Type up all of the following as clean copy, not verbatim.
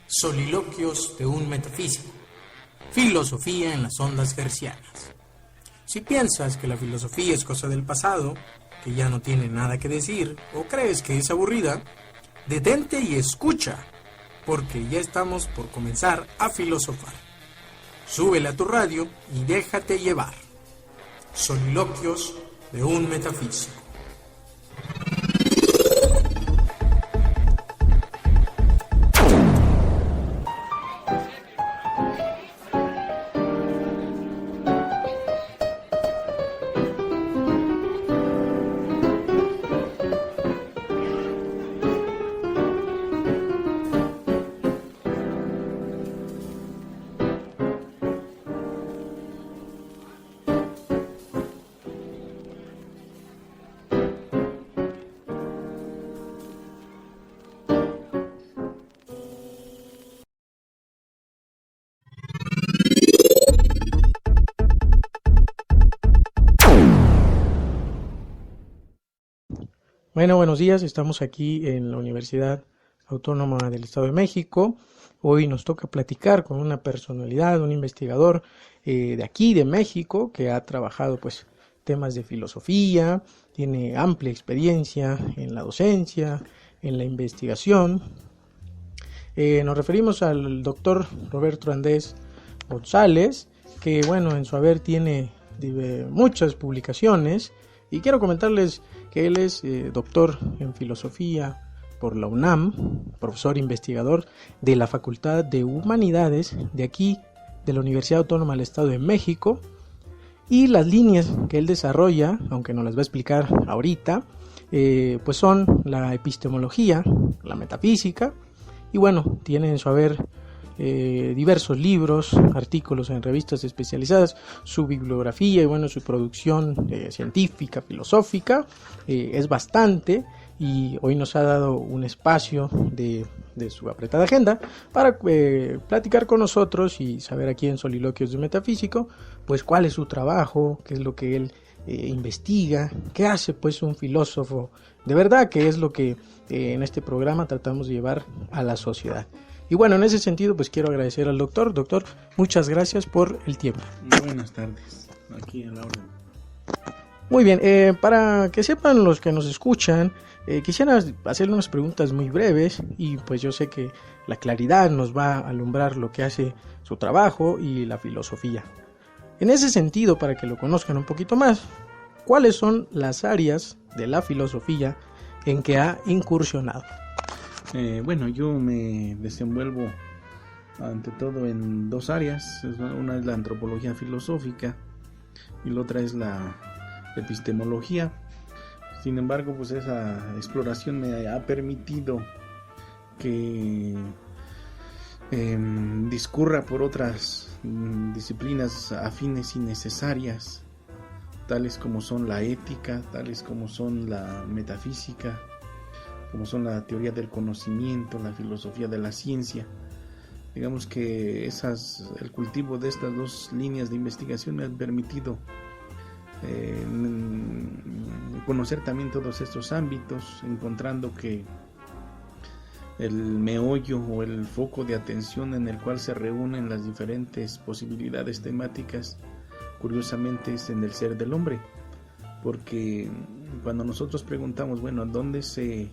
Soliloquios de un metafísico. Filosofía en las ondas hertzianas. Si piensas que la filosofía es cosa del pasado, que ya no tiene nada que decir, o crees que es aburrida, detente y escucha, porque ya estamos por comenzar a filosofar. Súbele a tu radio y déjate llevar. Soliloquios de un metafísico. Bueno, buenos días, estamos aquí en la Universidad Autónoma del Estado de México. Hoy nos toca platicar con una personalidad, un investigador de aquí, de México, que ha trabajado pues temas de filosofía, tiene amplia experiencia en la docencia, en la investigación. Nos referimos al doctor Roberto Andrés González, que bueno, en su haber tiene muchas publicaciones, y quiero comentarles que él es doctor en filosofía por la UNAM, profesor investigador de la Facultad de Humanidades de aquí, de la Universidad Autónoma del Estado de México, y las líneas que él desarrolla, aunque nos las va a explicar ahorita, pues son la epistemología, la metafísica, y bueno, tiene en su haber diversos libros, artículos en revistas especializadas, su bibliografía y bueno, su producción científica, filosófica es bastante, y hoy nos ha dado un espacio de su apretada agenda para platicar con nosotros y saber aquí en Soliloquios de Metafísico pues cuál es su trabajo, qué es lo que él investiga, qué hace pues un filósofo de verdad, que es lo que en este programa tratamos de llevar a la sociedad. Y bueno, en ese sentido, pues quiero agradecer al doctor. Doctor, muchas gracias por el tiempo. Buenas tardes, aquí a la orden. Muy bien, para que sepan los que nos escuchan, quisiera hacerle unas preguntas muy breves, y pues yo sé que la claridad nos va a alumbrar lo que hace su trabajo y la filosofía. En ese sentido, para que lo conozcan un poquito más, ¿cuáles son las áreas de la filosofía en que ha incursionado? Bueno, yo me desenvuelvo ante todo en dos áreas. Una es la antropología filosófica y la otra es la epistemología. Sin embargo, pues esa exploración me ha permitido que discurra por otras disciplinas afines y necesarias, tales como son la ética, tales como son la metafísica, como son la teoría del conocimiento, la filosofía de la ciencia. Digamos que el cultivo de estas dos líneas de investigación me han permitido conocer también todos estos ámbitos, encontrando que el meollo o el foco de atención en el cual se reúnen las diferentes posibilidades temáticas, curiosamente es en el ser del hombre, porque cuando nosotros preguntamos, bueno, ¿dónde se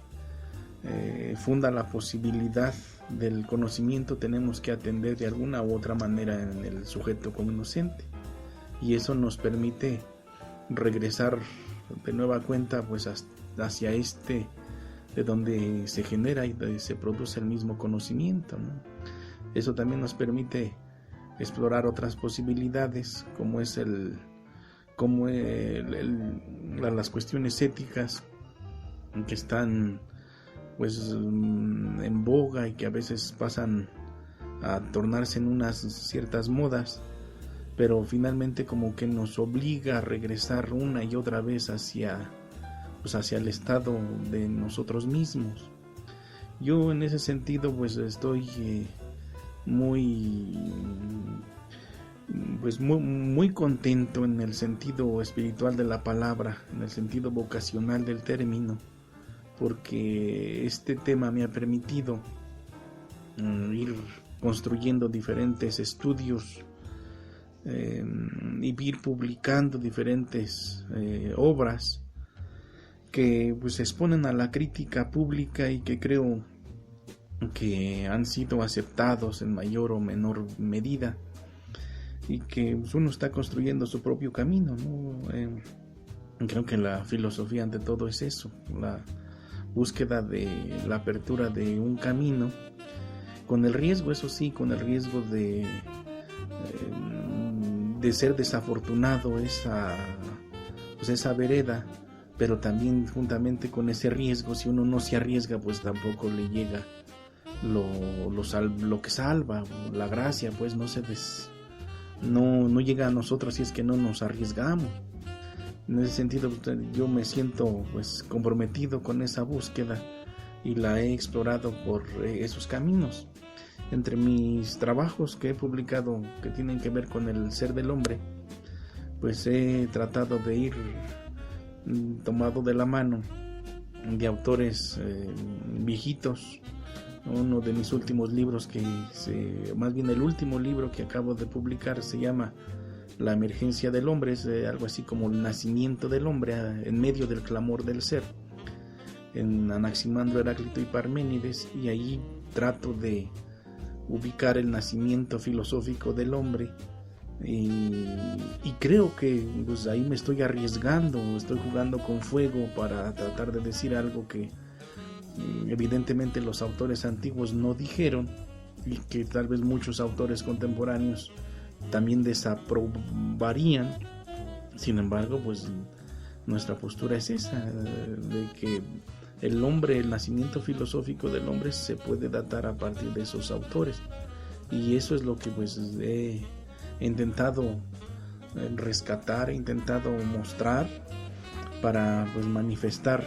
funda la posibilidad del conocimiento? Tenemos que atender de alguna u otra manera en el sujeto cognoscente, y eso nos permite regresar de nueva cuenta pues hacia de donde se genera y donde se produce el mismo conocimiento, ¿no? Eso también nos permite explorar otras posibilidades, como es las cuestiones éticas que están pues en boga y que a veces pasan a tornarse en unas ciertas modas, pero finalmente como que nos obliga a regresar una y otra vez hacia el estado de nosotros mismos. Yo en ese sentido pues estoy muy pues muy contento en el sentido espiritual de la palabra, en el sentido vocacional del término, porque este tema me ha permitido ir construyendo diferentes estudios y ir publicando diferentes obras que pues exponen a la crítica pública y que creo que han sido aceptados en mayor o menor medida, y que pues, uno está construyendo su propio camino, ¿no? Creo que la filosofía ante todo es eso, la búsqueda de la apertura de un camino, con el riesgo, eso sí, con el riesgo de ser desafortunado esa vereda, pero también juntamente con ese riesgo, si uno no se arriesga, pues tampoco le llega lo que salva, la gracia, pues no llega a nosotros si es que no nos arriesgamos. En ese sentido, yo me siento pues comprometido con esa búsqueda y la he explorado por esos caminos. Entre mis trabajos que he publicado que tienen que ver con el ser del hombre, pues he tratado de ir tomado de la mano de autores viejitos. Uno de mis últimos libros, más bien el último libro que acabo de publicar, se llama La emergencia del hombre, es algo así como el nacimiento del hombre en medio del clamor del ser, en Anaximandro, Heráclito y Parménides, y ahí trato de ubicar el nacimiento filosófico del hombre, y creo que pues ahí me estoy arriesgando, estoy jugando con fuego para tratar de decir algo que evidentemente los autores antiguos no dijeron y que tal vez muchos autores contemporáneos también desaprobarían. Sin embargo, pues nuestra postura es esa, de que el nacimiento filosófico del hombre se puede datar a partir de esos autores, y eso es lo que pues he intentado rescatar, he intentado mostrar para pues manifestar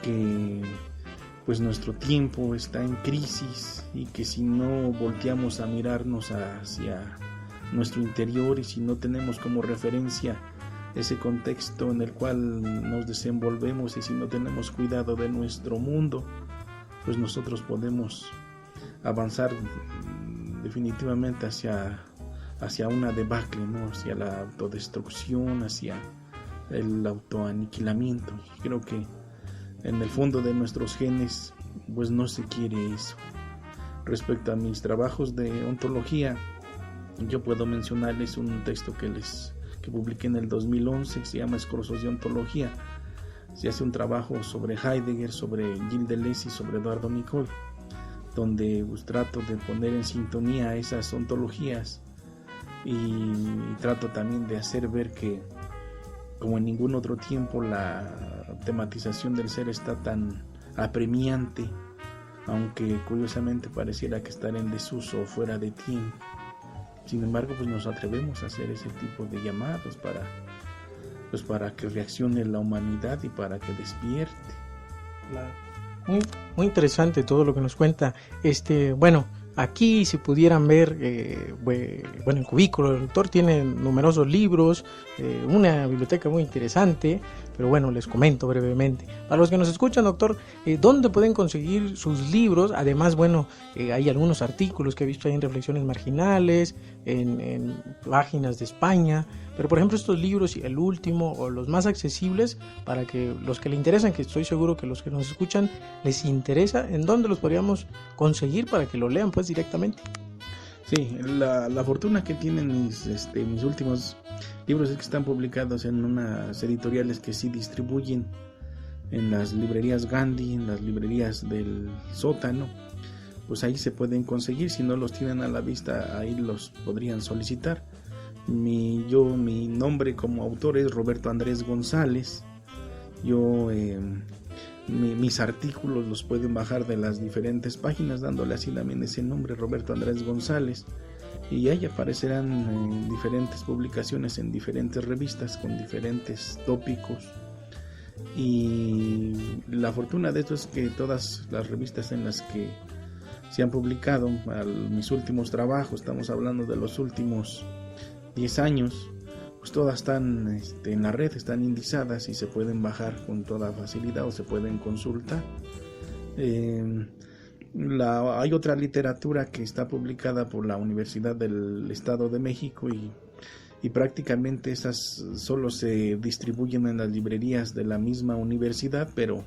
que pues nuestro tiempo está en crisis, y que si no volteamos a mirarnos hacia nuestro interior y si no tenemos como referencia ese contexto en el cual nos desenvolvemos, y si no tenemos cuidado de nuestro mundo, pues nosotros podemos avanzar definitivamente hacia una debacle, ¿no? Hacia la autodestrucción, hacia el autoaniquilamiento. Creo que en el fondo de nuestros genes pues no se quiere eso. Respecto a mis trabajos de ontología, yo puedo mencionarles un texto que publiqué en el 2011, que se llama Escorzos de Ontología. Se hace un trabajo sobre Heidegger, sobre Gilles Deleuze y sobre Eduardo Nicole, donde pues trato de poner en sintonía esas ontologías, y trato también de hacer ver que como en ningún otro tiempo la tematización del ser está tan apremiante, aunque curiosamente pareciera que estar en desuso o fuera de tiempo. Sin embargo, pues nos atrevemos a hacer ese tipo de llamados para que reaccione la humanidad y para que despierte. Claro. Muy interesante todo lo que nos cuenta. Aquí, si pudieran ver, el cubículo del doctor tiene numerosos libros, una biblioteca muy interesante, pero bueno, les comento brevemente. Para los que nos escuchan, doctor, ¿dónde pueden conseguir sus libros? Además, hay algunos artículos que he visto ahí en Reflexiones Marginales, en páginas de España, pero por ejemplo estos libros, el último o los más accesibles, para que los que le interesan, que estoy seguro que los que nos escuchan les interesa, ¿en dónde los podríamos conseguir para que lo lean pues directamente? Sí, la fortuna que tienen mis últimos libros es que están publicados en unas editoriales que sí distribuyen en las librerías Gandhi, en las librerías del Sótano. Pues ahí se pueden conseguir. Si no los tienen a la vista, ahí los podrían solicitar. Mi nombre como autor es Roberto Andrés González. Mis artículos los pueden bajar de las diferentes páginas dándole así también ese nombre, Roberto Andrés González, y ahí aparecerán en diferentes publicaciones en diferentes revistas con diferentes tópicos. Y la fortuna de esto es que todas las revistas en las que se han publicado mis últimos trabajos, estamos hablando de los últimos 10 años, pues todas están en la red, están indizadas y se pueden bajar con toda facilidad o se pueden consultar. Hay otra literatura que está publicada por la Universidad del Estado de México y prácticamente esas solo se distribuyen en las librerías de la misma universidad, pero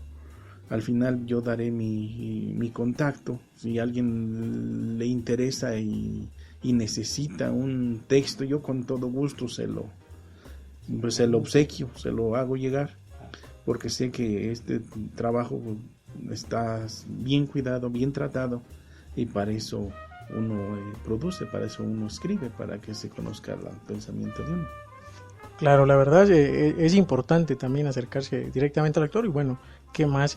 al final yo daré mi contacto. Si a alguien le interesa y necesita un texto, yo con todo gusto se lo obsequio, se lo hago llegar, porque sé que este trabajo está bien cuidado, bien tratado, y para eso uno produce, para eso uno escribe, para que se conozca el pensamiento de uno. Claro, la verdad es importante también acercarse directamente al actor, y bueno, qué más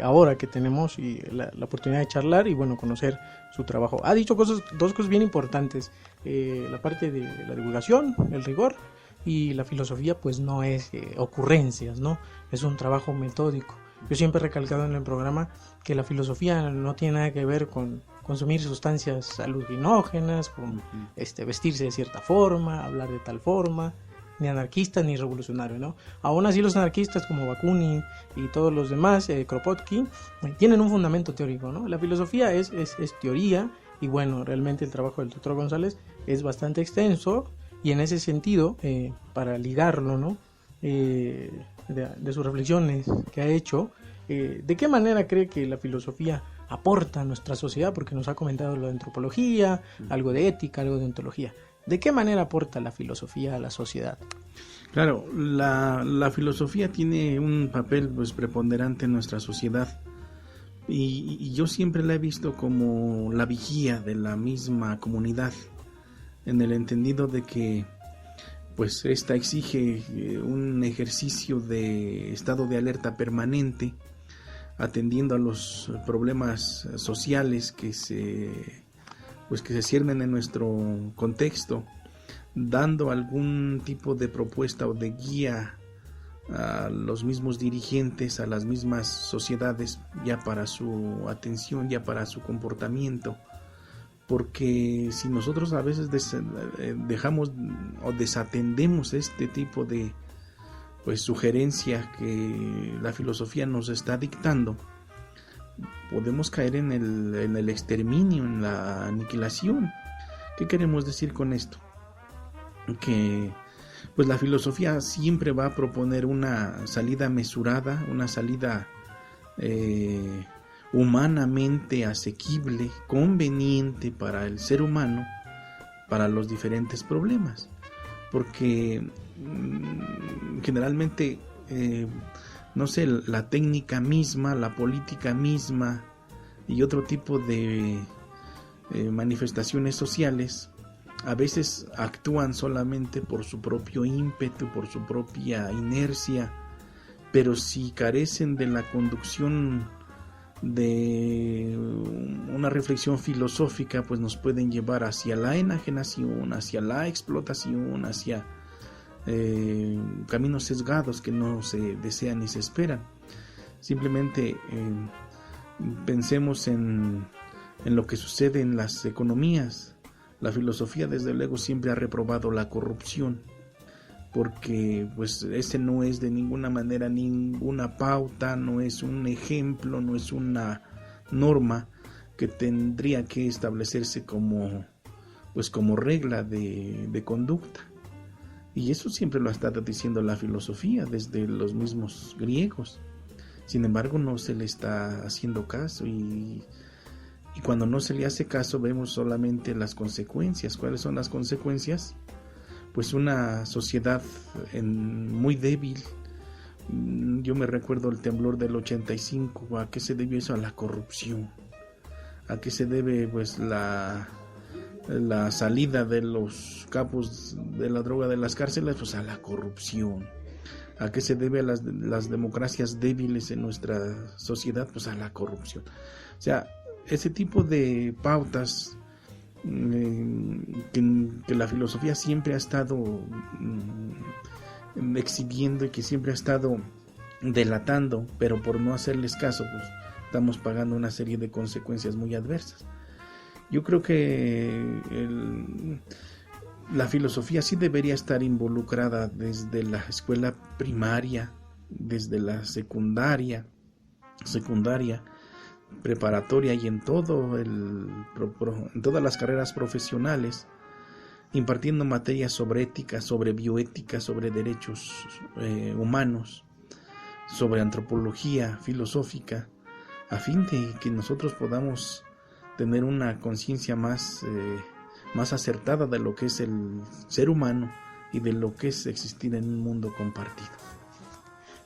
ahora que tenemos la oportunidad de charlar y bueno, conocer su trabajo. Ha dicho dos cosas bien importantes, la parte de la divulgación, el rigor, y la filosofía pues no es ocurrencias, ¿no? Es un trabajo metódico. Yo siempre he recalcado en el programa que la filosofía no tiene nada que ver con consumir sustancias alucinógenas, con vestirse de cierta forma, hablar de tal forma, ni anarquista ni revolucionario, ¿no? Aún así los anarquistas como Bakunin y todos los demás, Kropotkin, tienen un fundamento teórico, ¿no? La filosofía es teoría, y bueno, realmente el trabajo del doctor González es bastante extenso, y en ese sentido, para ligarlo, ¿no? De sus reflexiones que ha hecho, ¿de qué manera cree que la filosofía aporta a nuestra sociedad? Porque nos ha comentado lo de antropología, algo de ética, algo de ontología. ¿De qué manera aporta la filosofía a la sociedad? Claro, la filosofía tiene un papel pues preponderante en nuestra sociedad, y yo siempre la he visto como la vigía de la misma comunidad, en el entendido de que pues esta exige un ejercicio de estado de alerta permanente, atendiendo a los problemas sociales que se ciernen en nuestro contexto, dando algún tipo de propuesta o de guía a los mismos dirigentes, a las mismas sociedades, ya para su atención, ya para su comportamiento. Porque si nosotros a veces dejamos o desatendemos este tipo de sugerencia que la filosofía nos está dictando, podemos caer en el exterminio, en la aniquilación. ¿Qué queremos decir con esto? Que pues la filosofía siempre va a proponer una salida mesurada, una salida humanamente asequible, conveniente para el ser humano, para los diferentes problemas, porque generalmente no sé, la técnica misma, la política misma y otro tipo de manifestaciones sociales a veces actúan solamente por su propio ímpetu, por su propia inercia, pero si carecen de la conducción de una reflexión filosófica, pues nos pueden llevar hacia la enajenación, hacia la explotación, hacia caminos sesgados que no se desean ni se esperan. Simplemente pensemos en lo que sucede en las economías. La filosofía desde luego siempre ha reprobado la corrupción, porque pues ese no es de ninguna manera ninguna pauta, no es un ejemplo, no es una norma que tendría que establecerse como regla de conducta. Y eso siempre lo ha estado diciendo la filosofía desde los mismos griegos. Sin embargo, no se le está haciendo caso, y cuando no se le hace caso vemos solamente las consecuencias. ¿Cuáles son las consecuencias? Pues una sociedad muy débil. Yo me recuerdo el temblor del 85. ¿A qué se debió eso? A la corrupción. ¿A qué se debe pues la salida de los capos de la droga de las cárceles? Pues a la corrupción. ¿A qué se debe a las democracias débiles en nuestra sociedad? Pues a la corrupción. O sea, ese tipo de pautas que la filosofía siempre ha estado exhibiendo y que siempre ha estado delatando, pero por no hacerles caso, pues estamos pagando una serie de consecuencias muy adversas. Yo creo que la filosofía sí debería estar involucrada desde la escuela primaria, desde la secundaria, preparatoria y en todas las carreras profesionales, impartiendo materias sobre ética, sobre bioética, sobre derechos humanos, sobre antropología filosófica, a fin de que nosotros podamos tener una conciencia más acertada de lo que es el ser humano y de lo que es existir en un mundo compartido.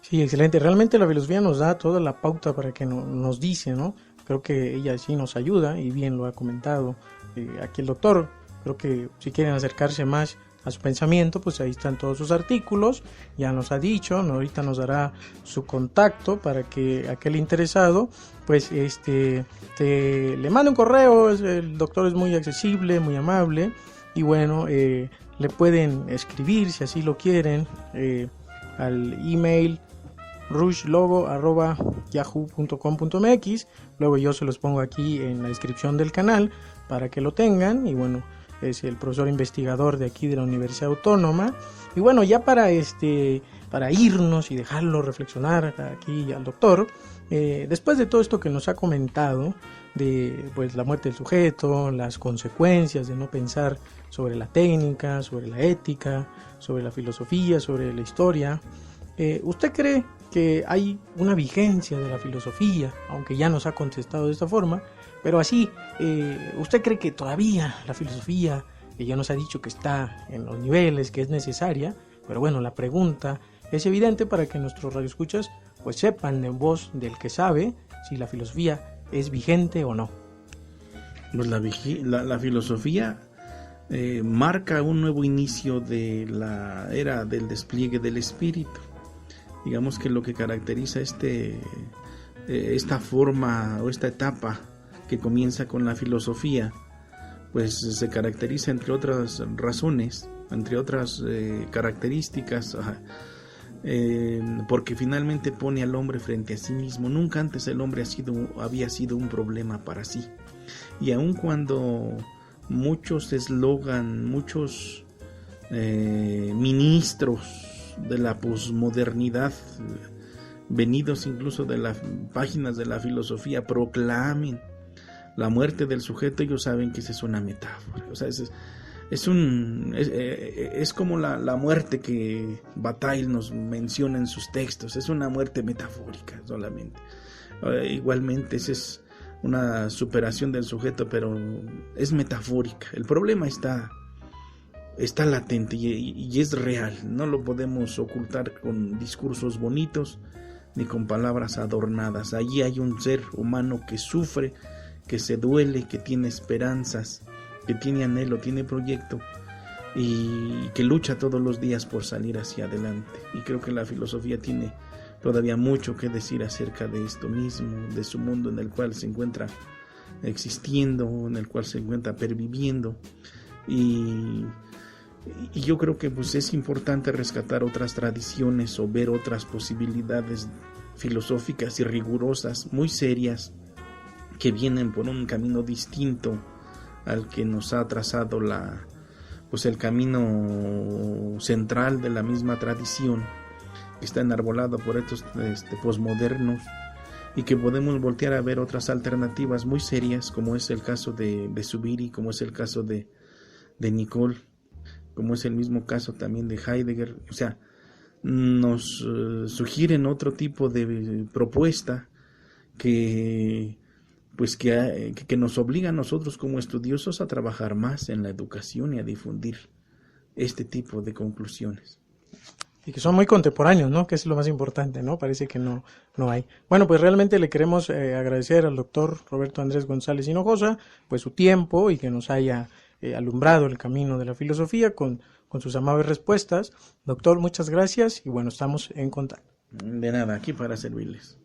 Sí, excelente. Realmente la filosofía nos da toda la pauta para que nos dice, ¿no? Creo que ella sí nos ayuda y bien lo ha comentado aquí el doctor. Creo que si quieren acercarse más a su pensamiento, pues ahí están todos sus artículos. Ya nos ha dicho, ¿no? Ahorita nos dará su contacto para que aquel interesado, pues le mande un correo. El doctor es muy accesible, muy amable y bueno, le pueden escribir si así lo quieren al email rushlogo@yahoo.com.mx. Luego yo se los pongo aquí en la descripción del canal para que lo tengan. Y bueno, es el profesor investigador de aquí de la Universidad Autónoma. Y bueno, ya para irnos y dejarlo reflexionar aquí al doctor, después de todo esto que nos ha comentado de pues la muerte del sujeto, las consecuencias de no pensar sobre la técnica, sobre la ética, sobre la filosofía, sobre la historia, ¿usted cree que hay una vigencia de la filosofía, aunque ya nos ha contestado de esta forma, pero así, ¿usted cree que todavía la filosofía, que ya nos ha dicho que está en los niveles, que es necesaria? Pero bueno, la pregunta es evidente para que nuestros radioescuchas pues sepan en voz del que sabe si la filosofía es vigente o no. Pues la filosofía marca un nuevo inicio de la era del despliegue del espíritu. Digamos que lo que caracteriza esta forma o esta etapa que comienza con la filosofía, pues se caracteriza entre otras razones, entre otras características, porque finalmente pone al hombre frente a sí mismo. Nunca antes el hombre había sido un problema para sí. Y aun cuando muchos eslogan, muchos ministros de la posmodernidad, venidos incluso de las páginas de la filosofía, proclamen la muerte del sujeto, ellos saben que esa es una metáfora. O sea, es como la muerte que Bataille nos menciona en sus textos. Es una muerte metafórica solamente. Igualmente esa es una superación del sujeto, pero es metafórica. El problema está latente y es real. No lo podemos ocultar con discursos bonitos ni con palabras adornadas. Allí hay un ser humano que sufre, que se duele, que tiene esperanzas, que tiene anhelo, tiene proyecto y que lucha todos los días por salir hacia adelante. Y creo que la filosofía tiene todavía mucho que decir acerca de esto mismo, de su mundo en el cual se encuentra existiendo, en el cual se encuentra perviviendo. Y yo creo que pues es importante rescatar otras tradiciones o ver otras posibilidades filosóficas y rigurosas, muy serias, que vienen por un camino distinto al que nos ha trazado el camino central de la misma tradición, que está enarbolado por estos posmodernos, y que podemos voltear a ver otras alternativas muy serias, como es el caso de Zubiri, como es el caso de Nicole, como es el mismo caso también de Heidegger. O sea, nos sugieren otro tipo de propuesta que nos obliga a nosotros como estudiosos a trabajar más en la educación y a difundir este tipo de conclusiones. Y que son muy contemporáneos, ¿no? Que es lo más importante, ¿no? Parece que no hay. Bueno, pues realmente le queremos agradecer al doctor Roberto Andrés González Hinojosa pues su tiempo y que nos haya alumbrado el camino de la filosofía con sus amables respuestas. Doctor, muchas gracias y bueno, estamos en contacto. De nada, aquí para servirles.